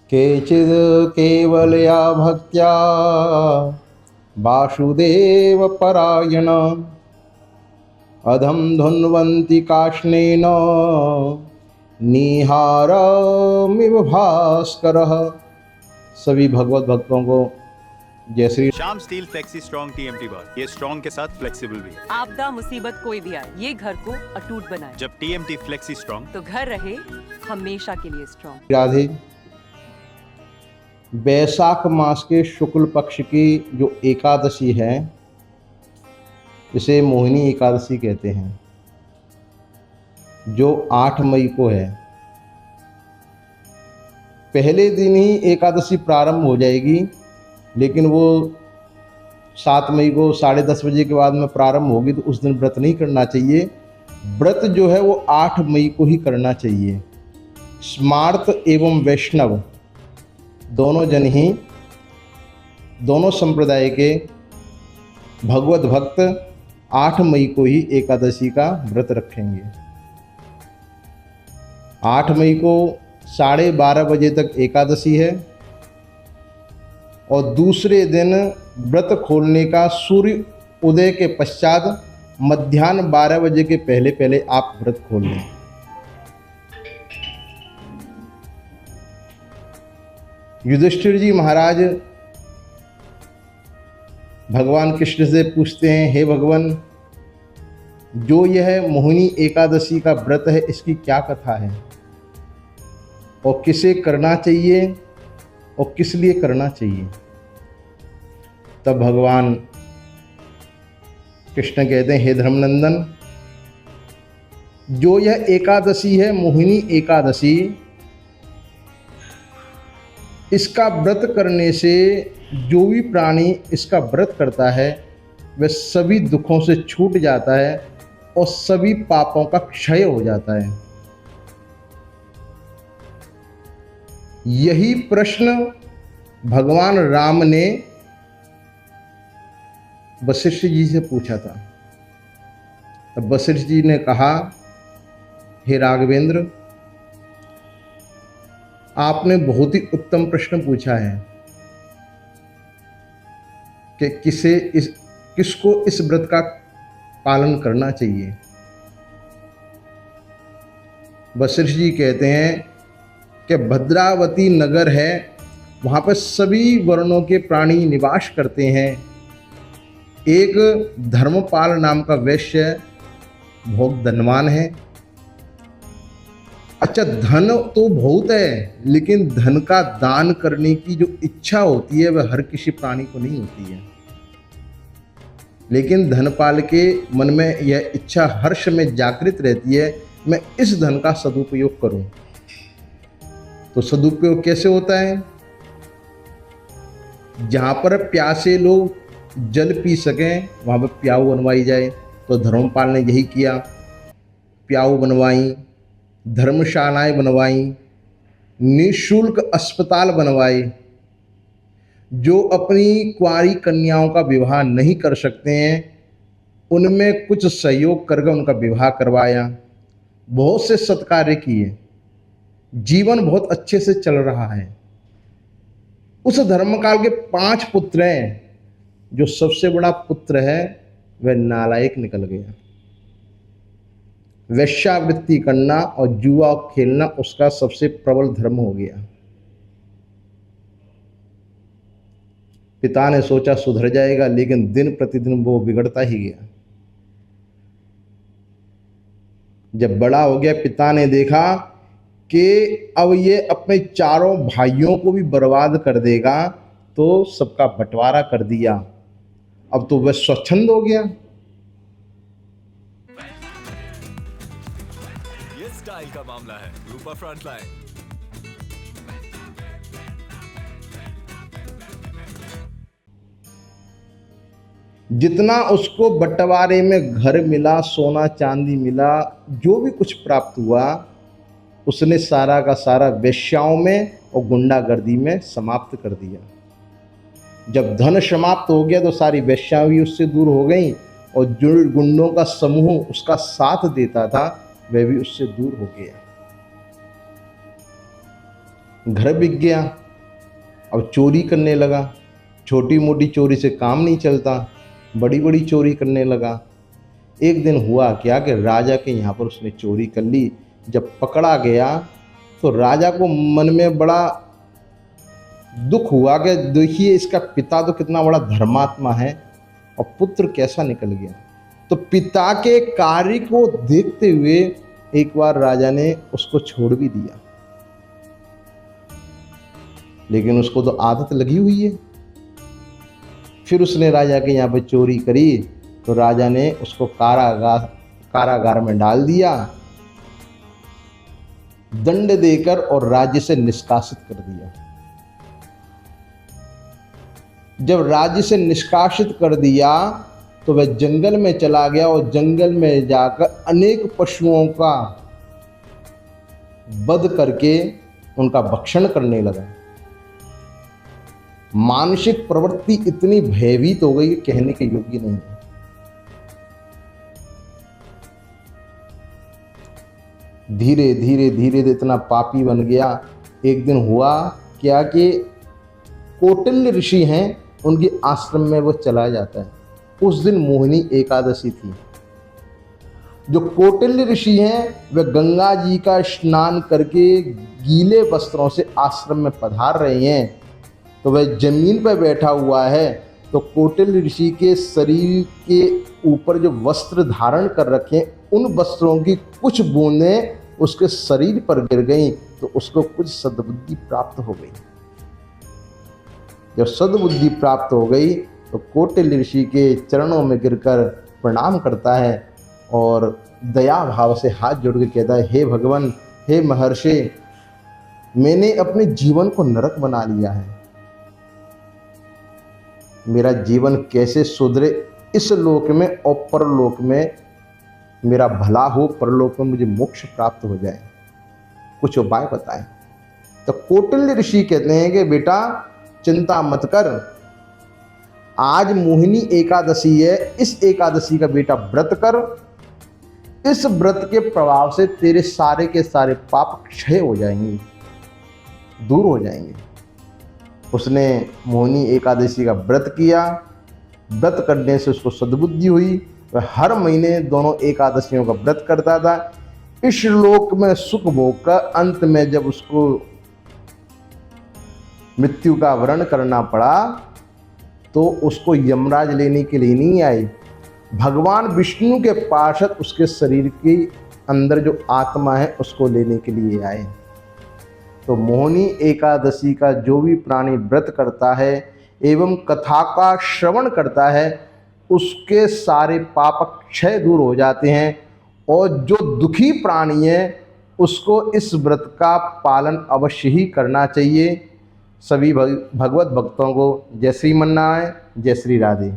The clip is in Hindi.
केचिद् केवलया भक्त्या वासुदेव परायण अधम धुन्वन्ति काष्णेन निहारमिव भास्करः। सभी भगवत भक्तों को जय Shri Shyam steel flexi strong TMT बार, ये स्ट्रॉन्ग के साथ फ्लेक्सिबल भी है। आपदा मुसीबत कोई भी आए, ये घर को अटूट बनाए। जब टीएमटी फ्लेक्सी स्ट्रॉन्ग, तो घर रहे हमेशा के लिए स्ट्रॉन्ग। राधे। वैशाख मास के शुक्ल पक्ष की जो एकादशी है, इसे मोहिनी एकादशी कहते हैं, जो 8 मई को है। पहले दिन ही एकादशी प्रारंभ हो जाएगी, लेकिन वो 7 मई को 10:30 बजे के बाद में प्रारंभ होगी, तो उस दिन व्रत नहीं करना चाहिए। व्रत जो है वो 8 मई को ही करना चाहिए। स्मार्त एवं वैष्णव दोनों जन ही, दोनों संप्रदाय के भगवत भक्त 8 मई को ही एकादशी का व्रत रखेंगे। 8 मई को 12:30 बजे तक एकादशी है और दूसरे दिन व्रत खोलने का सूर्य उदय के पश्चात मध्याह्न 12 बजे के पहले पहले आप व्रत खोल लें। युधिष्ठिर जी महाराज भगवान कृष्ण से पूछते हैं, हे भगवान, जो यह मोहिनी एकादशी का व्रत है, इसकी क्या कथा है और किसे करना चाहिए और किस लिए करना चाहिए? तब भगवान कृष्ण कहते हैं, हे धर्मनंदन, जो यह एकादशी है, मोहिनी एकादशी, इसका व्रत करने से जो भी प्राणी इसका व्रत करता है वह सभी दुखों से छूट जाता है और सभी पापों का क्षय हो जाता है। यही प्रश्न भगवान राम ने वशिष्ठ जी से पूछा था। तब वशिष्ठ जी ने कहा, हे राघवेंद्र, आपने बहुत ही उत्तम प्रश्न पूछा है कि किसको इस व्रत का पालन करना चाहिए। वशिष्ठ जी कहते हैं कि भद्रावती नगर है, वहाँ पर सभी वर्णों के प्राणी निवास करते हैं। एक धर्मपाल नाम का वैश्य बहुत धनवान है। अच्छा, धन तो बहुत है, लेकिन धन का दान करने की जो इच्छा होती है वह हर किसी प्राणी को नहीं होती है। लेकिन धनपाल के मन में यह इच्छा हर्ष में जागृत रहती है, मैं इस धन का सदुपयोग करूं। तो सदुपयोग कैसे होता है? जहां पर प्यासे लोग जल पी सकें वहां पर प्याऊ बनवाई जाए। तो धर्मपाल ने यही किया, प्याऊ बनवाई, धर्मशालाएं बनवाई, निःशुल्क अस्पताल बनवाए। जो अपनी कुंवारी कन्याओं का विवाह नहीं कर सकते हैं, उनमें कुछ सहयोग करके उनका विवाह करवाया। बहुत से सत्कार्य किए, जीवन बहुत अच्छे से चल रहा है। उस धर्मकाल के 5 पुत्र हैं, जो सबसे बड़ा पुत्र है वह नालायक निकल गया। वैश्यावृत्ति करना और जुआ खेलना उसका सबसे प्रबल धर्म हो गया। पिता ने सोचा सुधर जाएगा, लेकिन दिन प्रतिदिन वो बिगड़ता ही गया। जब बड़ा हो गया, पिता ने देखा कि अब ये अपने चारों भाइयों को भी बर्बाद कर देगा, तो सबका बंटवारा कर दिया। अब तो वह स्वच्छंद हो गया। ये स्टाइल का मामला है। रूपा फ्रंटलाइन। जितना उसको बंटवारे में घर मिला, सोना चांदी मिला, जो भी कुछ प्राप्त हुआ, उसने सारा का सारा वेश्याओं में और गुंडागर्दी में समाप्त कर दिया। जब धन समाप्त हो गया तो सारी वेश्याएं भी उससे दूर हो गईं और जो गुंडों का समूह उसका साथ देता था वह भी उससे दूर हो गया। घर बिक गया, अब चोरी करने लगा। छोटी मोटी चोरी से काम नहीं चलता, बड़ी बड़ी चोरी करने लगा। एक दिन हुआ क्या कि राजा के यहाँ पर उसने चोरी कर ली। जब पकड़ा गया तो राजा को मन में बड़ा दुख हुआ कि देखिए इसका पिता तो कितना बड़ा धर्मात्मा है और पुत्र कैसा निकल गया। तो पिता के कार्य को देखते हुए एक बार राजा ने उसको छोड़ भी दिया, लेकिन उसको तो आदत लगी हुई है। फिर उसने राजा के यहाँ पे चोरी करी तो राजा ने उसको कारागार में डाल दिया, दंड देकर, और राज्य से निष्कासित कर दिया। जब राज्य से निष्कासित कर दिया तो वह जंगल में चला गया और जंगल में जाकर अनेक पशुओं का वध करके उनका भक्षण करने लगा। मानसिक प्रवृत्ति इतनी भयभीत हो गई कि कहने के योग्य नहीं है। धीरे धीरे धीरे इतना पापी बन गया। एक दिन हुआ क्या कि कौटिल्य ऋषि हैं, उनके आश्रम में वो चला जाता है। उस दिन मोहिनी एकादशी थी। जो कौटिल्य ऋषि हैं वे गंगा जी का स्नान करके गीले वस्त्रों से आश्रम में पधार रहे हैं। तो वह जमीन पर बैठा हुआ है, तो कौटिल्य ऋषि के शरीर के ऊपर जो वस्त्र धारण कर रखे हैं उन वस्त्रों की कुछ बूंदें उसके शरीर पर गिर गईं, तो उसको कुछ सद्बुद्धि प्राप्त हो गई। जब सद्बुद्धि प्राप्त हो गई तो कौटिल्य ऋषि के चरणों में गिरकर प्रणाम करता है और दया भाव से हाथ जोड़ के कहता है, हे भगवान, हे महर्षि, मैंने अपने जीवन को नरक बना लिया है। मेरा जीवन कैसे सुधरे, इस लोक में और परलोक में मेरा भला हो, परलोक में मुझे मोक्ष प्राप्त हो जाए, कुछ उपाय बताएं। तो कौटिल्य ऋषि कहते हैं कि बेटा चिंता मत कर, आज मोहिनी एकादशी है, इस एकादशी का बेटा व्रत कर। इस व्रत के प्रभाव से तेरे सारे के सारे पाप क्षय हो जाएंगे, दूर हो जाएंगे। उसने मोहिनी एकादशी का व्रत किया। व्रत करने से उसको सद्बुद्धि हुई। वह हर महीने दोनों एकादशियों का व्रत करता था। इस लोक में सुख भोग कर अंत में जब उसको मृत्यु का वरण करना पड़ा तो उसको यमराज लेने के लिए नहीं आए, भगवान विष्णु के पार्षद उसके शरीर के अंदर जो आत्मा है उसको लेने के लिए आए। तो मोहिनी एकादशी का जो भी प्राणी व्रत करता है एवं कथा का श्रवण करता है उसके सारे पाप क्षय दूर हो जाते हैं, और जो दुखी प्राणी है उसको इस व्रत का पालन अवश्य ही करना चाहिए। सभी भगवत भक्तों को जय श्री मन्नारायण, जय श्री राधे।